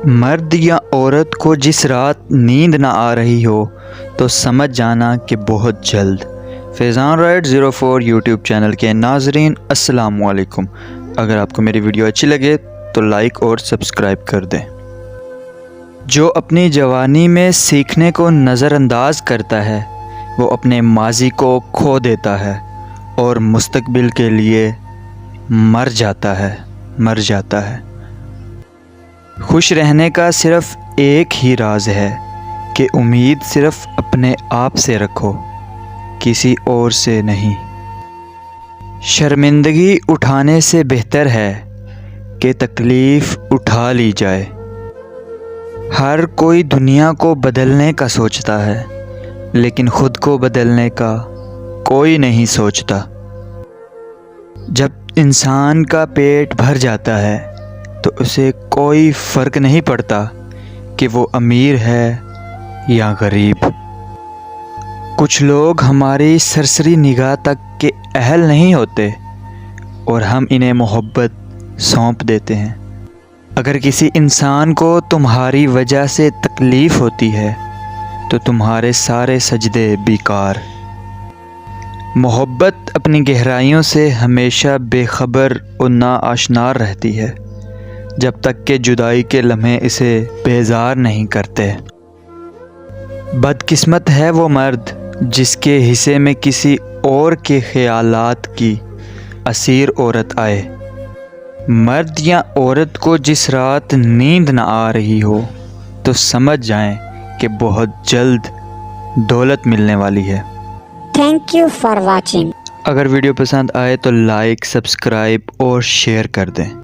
مرد یا عورت کو جس رات نیند نہ آ رہی ہو تو سمجھ جانا کہ بہت جلد۔ فیضان رائٹ 04 یوٹیوب چینل کے ناظرین السلام علیکم۔ اگر آپ کو میری ویڈیو اچھی لگے تو لائک اور سبسکرائب کر دیں۔ جو اپنی جوانی میں سیکھنے کو نظر انداز کرتا ہے وہ اپنے ماضی کو کھو دیتا ہے اور مستقبل کے لیے مر جاتا ہے۔ خوش رہنے کا صرف ایک ہی راز ہے کہ امید صرف اپنے آپ سے رکھو، کسی اور سے نہیں۔ شرمندگی اٹھانے سے بہتر ہے کہ تکلیف اٹھا لی جائے۔ ہر کوئی دنیا کو بدلنے کا سوچتا ہے لیکن خود کو بدلنے کا کوئی نہیں سوچتا۔ جب انسان کا پیٹ بھر جاتا ہے تو اسے کوئی فرق نہیں پڑتا کہ وہ امیر ہے یا غریب۔ کچھ لوگ ہماری سرسری نگاہ تک کے اہل نہیں ہوتے اور ہم انہیں محبت سونپ دیتے ہیں۔ اگر کسی انسان کو تمہاری وجہ سے تکلیف ہوتی ہے تو تمہارے سارے سجدے بیکار۔ محبت اپنی گہرائیوں سے ہمیشہ بے خبر اور ناآشنا رہتی ہے جب تک کہ جدائی کے لمحے اسے بیزار نہیں کرتے۔ بدقسمت ہے وہ مرد جس کے حصے میں کسی اور کے خیالات کی اسیر عورت آئے۔ مرد یا عورت کو جس رات نیند نہ آ رہی ہو تو سمجھ جائیں کہ بہت جلد دولت ملنے والی ہے۔ Thank you for watching. اگر ویڈیو پسند آئے تو لائک، سبسکرائب اور شیئر کر دیں۔